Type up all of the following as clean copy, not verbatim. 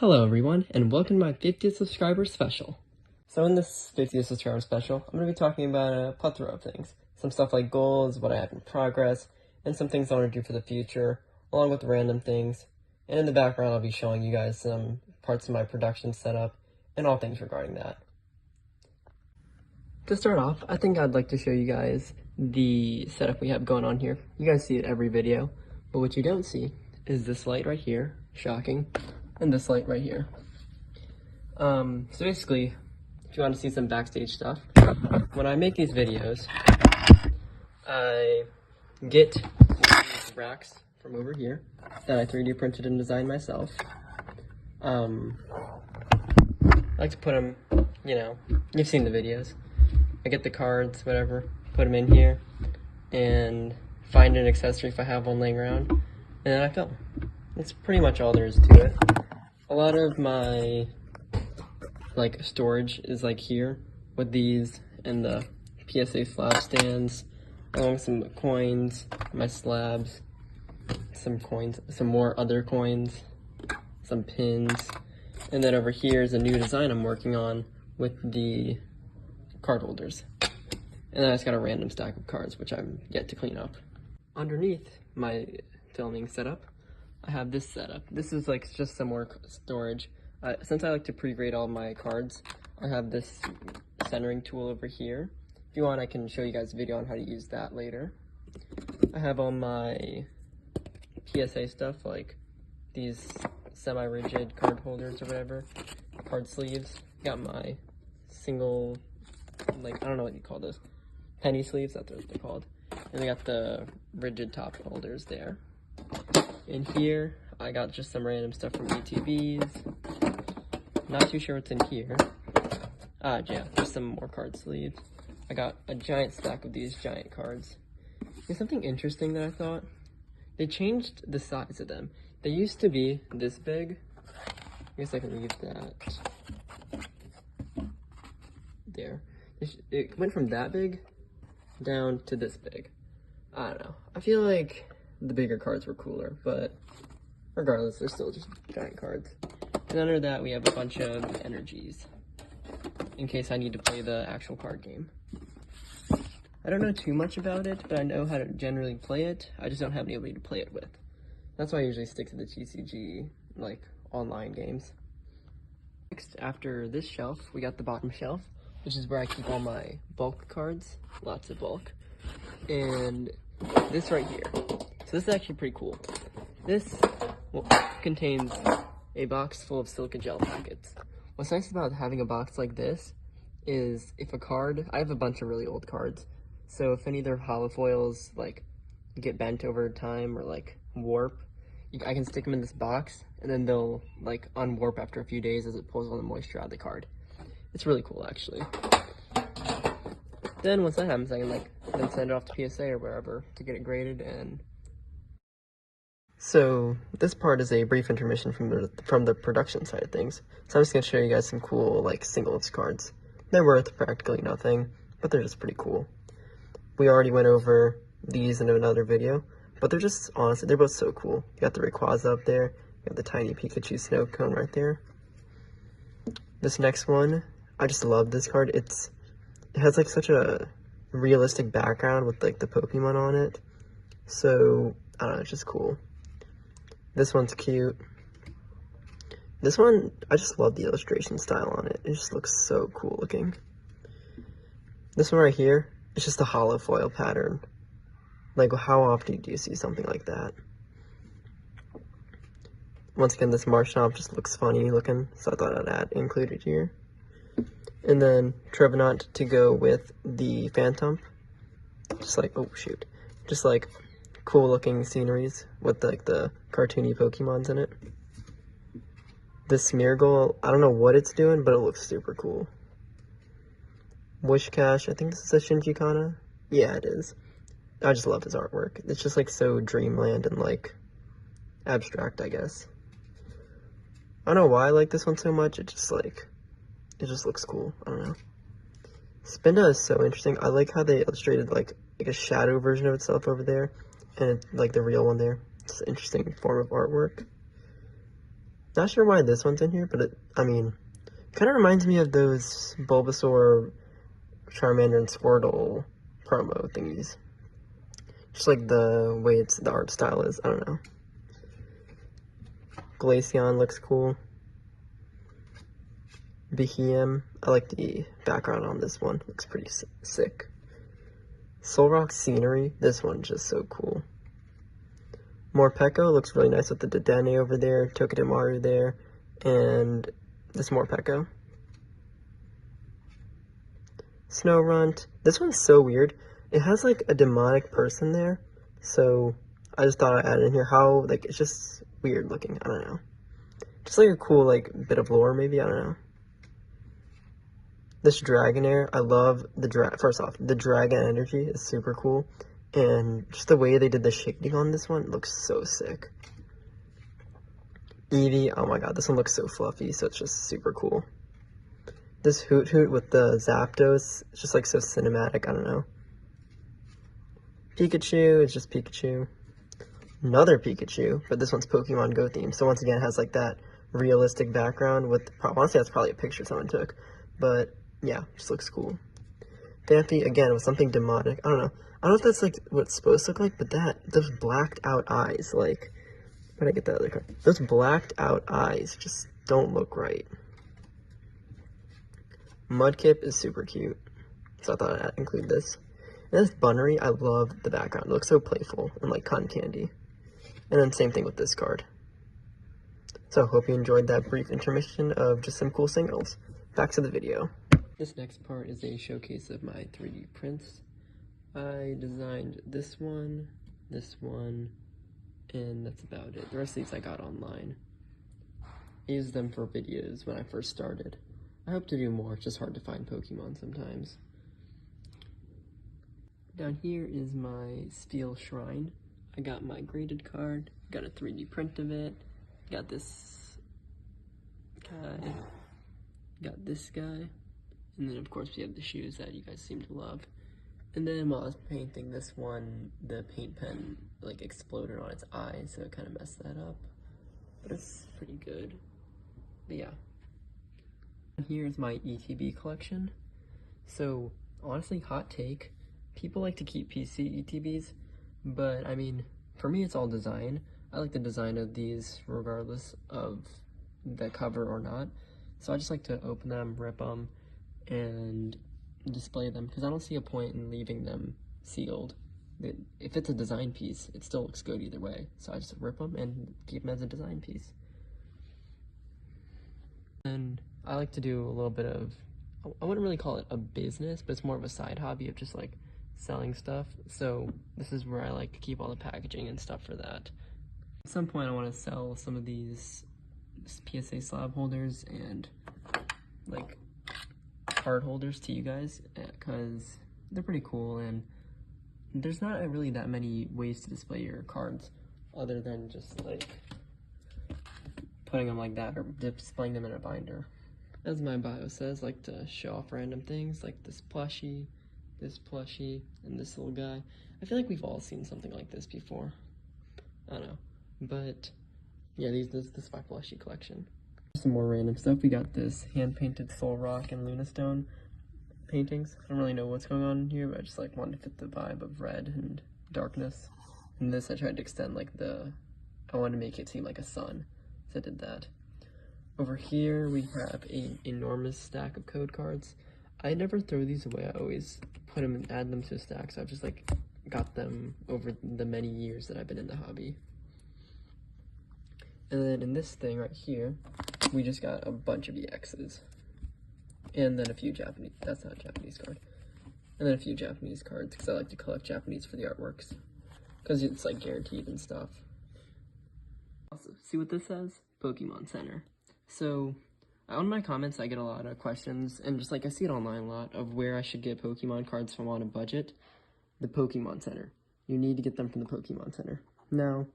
Hello everyone, and welcome to my 50th subscriber special. So in this 50th subscriber special, I'm going to be talking about a plethora of things. Some stuff like goals, what I have in progress, and some things I want to do for the future, along with random things. And in the background, I'll be showing you guys some parts of my production setup, and all things regarding that. To start off, I think I'd like to show you guys the setup we have going on here. You guys see it every video, but what you don't see is this light right here, shocking, and this light right here. So basically, if you want to see some backstage stuff, when I make these videos, I get these racks from over here that I 3D printed and designed myself. I like to put them, you've seen the videos. I get the cards, whatever, put them in here, and find an accessory if I have one laying around, and then I film. That's pretty much all there is to it. A lot of my storage is here with these and the PSA slab stands, along with some coins, my slabs, some coins, some more other coins, some pins, and then over here is a new design I'm working on with the card holders. And then I just got a random stack of cards, which I'm yet to clean up. Underneath my filming setup, I have this setup. This is just some more storage. Since I like to pre-grade all my cards, I have this centering tool over here. If you want, I can show you guys a video on how to use that later. I have all my PSA stuff, like these semi-rigid card holders or whatever, card sleeves. Got my single, I don't know what you call those, penny sleeves, that's what they're called. And I got the rigid top holders there. In here, I got just some random stuff from ATVs. Not too sure what's in here. Yeah, just some more card sleeves. I got a giant stack of these giant cards. There's something interesting that I thought. They changed the size of them. They used to be this big. I guess I can leave that there. It went from that big down to this big. I don't know. I feel like the bigger cards were cooler, but regardless, they're still just giant cards. And under that, we have a bunch of energies, in case I need to play the actual card game. I don't know too much about it, but I know how to generally play it. I just don't have anybody to play it with. That's why I usually stick to the TCG, online games. Next, after this shelf, we got the bottom shelf, which is where I keep all my bulk cards, lots of bulk. And this right here. So this is actually pretty cool. This contains a box full of silica gel packets. What's nice about having a box like this is if a card, I have a bunch of really old cards, so if any of their holofoils get bent over time or warp, I can stick them in this box and then they'll unwarp after a few days as it pulls all the moisture out of the card. It's really cool actually. Then once that happens, I can then send it off to PSA or wherever to get it graded. And so this part is a brief intermission from the production side of things. So I'm just gonna show you guys some cool singles cards. They're worth practically nothing, but they're just pretty cool. We already went over these in another video, but they're just, honestly, they're both so cool. You got the Rayquaza up there, you got the tiny Pikachu snow cone right there. This next one, I just love this card. It has such a realistic background with the Pokemon on it. So, I don't know, it's just cool. This one's cute. This one, I just love the illustration style on it. It just looks so cool looking. This one right here, it's just a hollow foil pattern. How often do you see something like that? Once again, this Marshtomp just looks funny looking, so I thought I'd include it here. And then Trevenant to go with the Phantom. Just oh shoot. Just cool looking sceneries with the cartoony Pokemons in it. This Smeargle, I don't know what it's doing, but it looks super cool. Wishcash, I think this is a Shinji Kana. Yeah, it is. I just love his artwork. It's just so dreamland and abstract, I guess. I don't know why I like this one so much. It just it just looks cool. I don't know. Spinda is so interesting. I like how they illustrated a shadow version of itself over there, and the real one there. It's an interesting form of artwork. Not sure why this one's in here, but I mean, kind of reminds me of those Bulbasaur, Charmander, and Squirtle promo thingies. Just like the way the art style is. I don't know. Glaceon looks cool. Behem. I like the background on this one. Looks pretty sick. Solrock scenery. This one's just so cool. Morpeko looks really nice with the Dedenne over there, Togedemaru there, and this Morpeko. Snorunt. This one's so weird. It has like a demonic person there, so I just thought I'd add it in here. How, like, it's just weird looking. I don't know. Just like a cool, like, bit of lore, maybe. I don't know. This Dragonair, I love the first off, the dragon energy is super cool. And just the way they did the shading on this one looks so sick. Eevee, oh my god, this one looks so fluffy, so it's just super cool. This Hoot with the Zapdos, it's just like so cinematic, I don't know. Pikachu, it's just Pikachu. Another Pikachu, but this one's Pokemon Go themed. So once again, it has like that realistic background with, honestly, that's probably a picture someone took. But yeah, just looks cool. Phanpy, again, with something demonic. I don't know. I don't know if that's like what it's supposed to look like, but those blacked out eyes, like, where'd I get that other card? Those blacked out eyes just don't look right. Mudkip is super cute, so I thought I'd include this. And this Bunnery, I love the background. It looks so playful and like cotton candy. And then same thing with this card. So hope you enjoyed that brief intermission of just some cool singles. Back to the video. This next part is a showcase of my 3D prints. I designed this one, and that's about it. The rest of these I got online. I used them for videos when I first started. I hope to do more, it's just hard to find Pokemon sometimes. Down here is my Spheal Shrine. I got my graded card, got a 3D print of it, got this guy, got this guy, and then of course we have the shoes that you guys seem to love. And then while I was painting this one, the paint pen like exploded on its eye, so it kind of messed that up. But it's pretty good. But yeah. Here's my ETB collection. So honestly, hot take, people like to keep PC ETBs, but I mean, for me it's all design. I like the design of these regardless of the cover or not. So I just like to open them, rip them, and display them, because I don't see a point in leaving them sealed. If it's a design piece, it still looks good either way. So I just rip them and keep them as a design piece. And I like to do a little bit of, I wouldn't really call it a business, but it's more of a side hobby of just like selling stuff. So this is where I like to keep all the packaging and stuff for that. At some point I want to sell some of these PSA slab holders and like card holders to you guys, because they're pretty cool, and there's not really that many ways to display your cards other than just like putting them like that or displaying them in a binder. As my bio says, I like to show off random things like this plushie, and this little guy. I feel like we've all seen something like this before. I don't know, but yeah, this is my plushie collection. Some more random stuff. We got this hand-painted Solrock and Lunastone paintings. I don't really know what's going on here, but I just like wanted to fit the vibe of red and darkness. And this I tried to extend like I wanted to make it seem like a sun, so I did that. Over here we have an enormous stack of code cards. I never throw these away. I always put them and add them to a stack, so I've just like got them over the many years that I've been in the hobby. And then in this thing right here, we just got a bunch of EXs. And then a few Japanese, that's not a Japanese card. And then a few Japanese cards, because I like to collect Japanese for the artworks. Because it's like guaranteed and stuff. Also, see what this says? Pokemon Center. So, on my comments I get a lot of questions, and just like I see it online a lot, of where I should get Pokemon cards from on a budget. The Pokemon Center. You need to get them from the Pokemon Center. Now,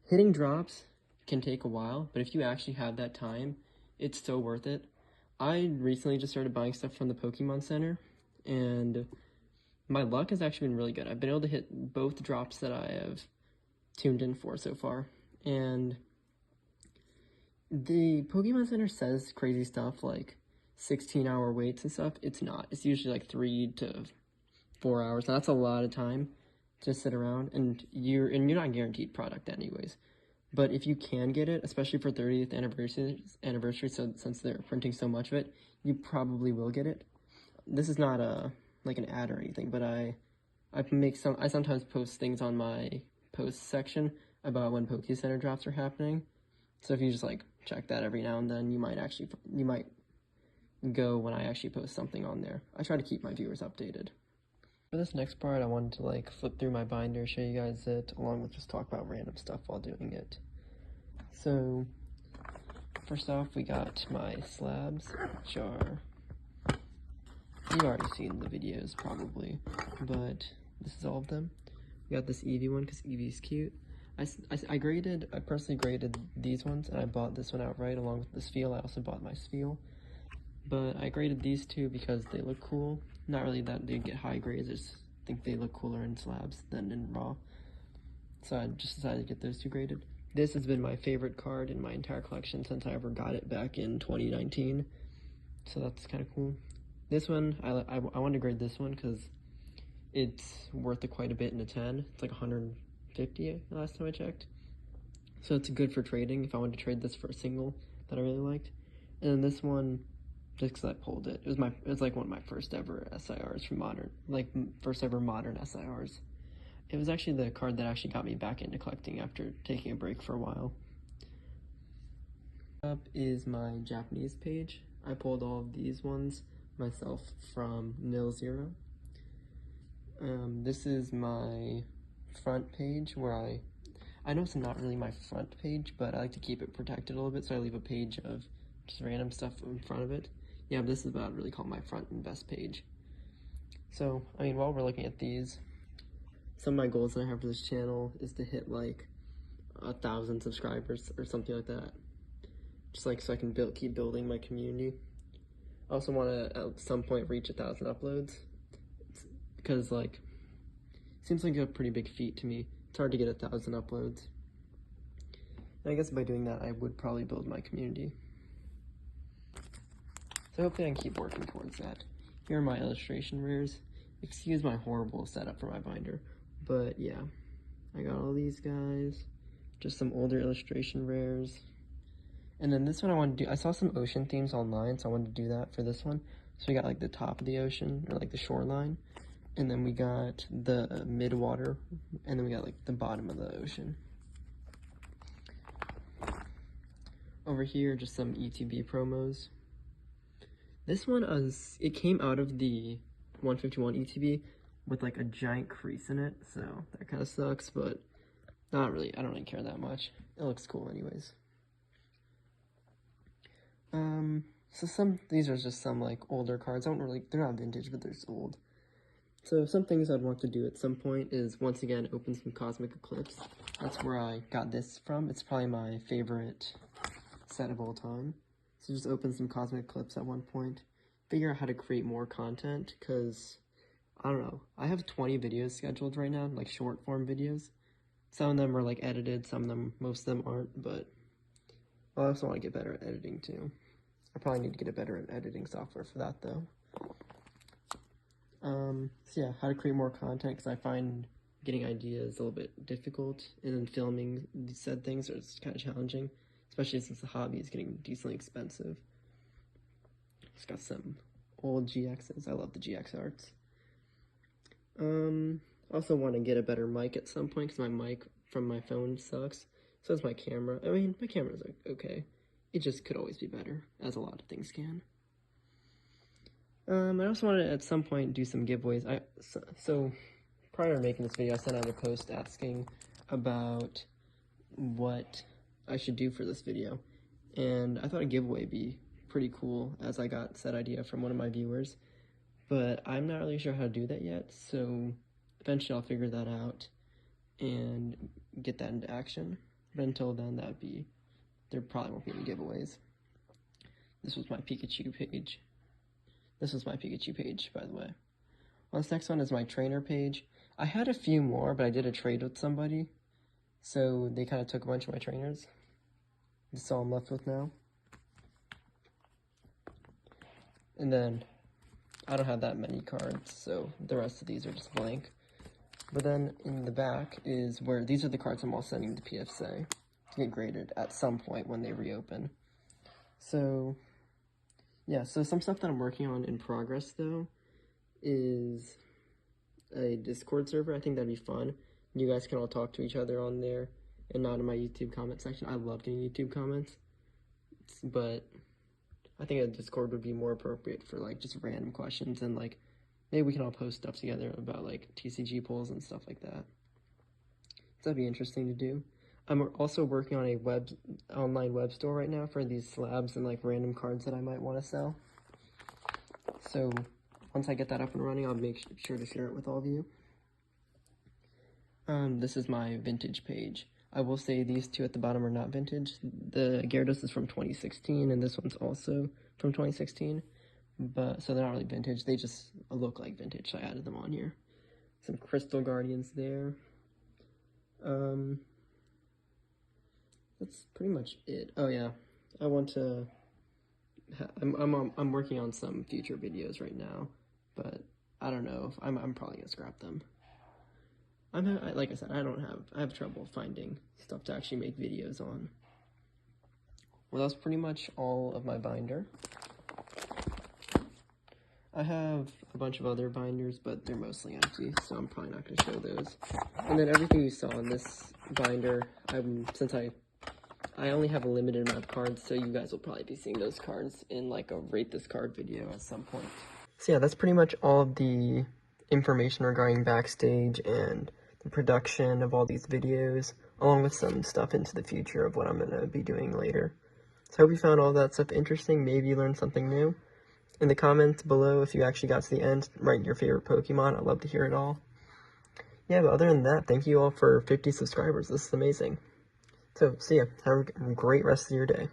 hitting drops can take a while, but if you actually have that time, it's so worth it. I recently just started buying stuff from the Pokemon Center, and my luck has actually been really good. I've been able to hit both drops that I have tuned in for so far, and The Pokemon Center says crazy stuff like 16-hour waits and stuff. It's not. It's usually like 3 to 4 hours. That's a lot of time to sit around, and you're not guaranteed product anyways. But if you can get it, especially for 30th anniversary, so since they're printing so much of it, you probably will get it. This is not a like an ad or anything, but I sometimes post things on my post section about when Poke Center drops are happening. So if you just like check that every now and then, you might go when I actually post something on there. I try to keep my viewers updated. For this next part, I wanted to like flip through my binder, show you guys it, along with just talk about random stuff while doing it. So, first off, we got my slabs, which are, you've already seen the videos probably, but this is all of them. We got this Eevee one because Eevee's cute. I personally graded these ones, and I bought this one outright along with the Spheal. I also bought my Spheal. But I graded these two because they look cool. Not really that they get high grades, I just think they look cooler in slabs than in raw. So I just decided to get those two graded. This has been my favorite card in my entire collection since I ever got it back in 2019. So that's kind of cool. This one, I wanted to grade this one because it's worth it quite a bit in a 10. It's like 150 last time I checked. So it's good for trading if I wanted to trade this for a single that I really liked. And then this one, just because I pulled it. It was like one of my first ever SIRs from Modern, like first ever Modern SIRs. It was actually the card that actually got me back into collecting after taking a break for a while. Up is my Japanese page. I pulled all of these ones myself from Nil Zero. This is my front page where I know it's not really my front page, but I like to keep it protected a little bit, so I leave a page of just random stuff in front of it. Yeah, but this is what I'd really call my front and best page. So, I mean, while we're looking at these, some of my goals that I have for this channel is to hit like 1,000 subscribers or something like that. Just like so I can keep building my community. I also want to at some point reach 1,000 uploads because like it seems like a pretty big feat to me. It's hard to get 1,000 uploads. And I guess by doing that, I would probably build my community. So hopefully I can keep working towards that. Here are my illustration rares. Excuse my horrible setup for my binder, but yeah. I got all these guys. Just some older illustration rares. And then this one I wanted to do, I saw some ocean themes online, so I wanted to do that for this one. So we got like the top of the ocean, or like the shoreline. And then we got the mid-water, and then we got like the bottom of the ocean. Over here, just some ETB promos. This one, it came out of the 151 ETB with like a giant crease in it, so that kind of sucks, but not really, I don't really care that much. It looks cool anyways. So these are just some like older cards. They're not vintage, but they're just old. So some things I'd want to do at some point is once again open some Cosmic Eclipse. That's where I got this from. It's probably my favorite set of all time. So just open some Cosmic Eclipse at one point. Figure out how to create more content, because I don't know. I have 20 videos scheduled right now, like short form videos. Some of them are like edited, most of them aren't, but I also want to get better at editing too. I probably need to get a better editing software for that though. So yeah, how to create more content, because I find getting ideas a little bit difficult, and then filming said things is kind of challenging, especially since the hobby is getting decently expensive. It's got some old GXs. I love the GX arts. Also want to get a better mic at some point, because my mic from my phone sucks. So does my camera. I mean, my camera's like, okay. It just could always be better, as a lot of things can. I also want to, at some point, do some giveaways. So prior to making this video, I sent out a post asking about what I should do for this video. And I thought a giveaway would be pretty cool, as I got said idea from one of my viewers. But I'm not really sure how to do that yet, so eventually I'll figure that out and get that into action. But until then, there probably won't be any giveaways. This was my Pikachu page. This was my Pikachu page, by the way. Well, this next one is my trainer page. I had a few more, but I did a trade with somebody, so they kind of took a bunch of my trainers. That's all I'm left with now. And then I don't have that many cards, so the rest of these are just blank. But then in the back is where these are the cards I'm all sending to PSA to get graded at some point when they reopen. So yeah, so some stuff that I'm working on in progress though is a Discord server. I think that'd be fun. You guys can all talk to each other on there and not in my YouTube comment section. I love getting YouTube comments, but I think a Discord would be more appropriate for like just random questions, and like maybe we can all post stuff together about like TCG polls and stuff like that. That'd be interesting to do. I'm also working on a online web store right now for these slabs and like random cards that I might want to sell. So once I get that up and running, I'll make sure to share it with all of you. This is my vintage page. I will say these two at the bottom are not vintage. The Gyarados is from 2016, and this one's also from 2016. But so they're not really vintage. They just look like vintage, so I added them on here. Some Crystal Guardians there. That's pretty much it. Oh yeah, I want to. I'm working on some future videos right now, but I don't know if I'm probably gonna scrap them. Like I said, I have trouble finding stuff to actually make videos on. Well, that's pretty much all of my binder. I have a bunch of other binders, but they're mostly empty, so I'm probably not going to show those. And then everything you saw in this binder, since I only have a limited amount of cards, so you guys will probably be seeing those cards in like a rate this card video at some point. So yeah, that's pretty much all of the information regarding Backstage and the production of all these videos, along with some stuff into the future of what I'm going to be doing later. So I hope you found all that stuff interesting. Maybe you learned something new. In the comments below, if you actually got to the end, write your favorite Pokemon. I'd love to hear it all. Yeah, but other than that, thank you all for 50 subscribers. This is amazing. So, see ya. Have a great rest of your day.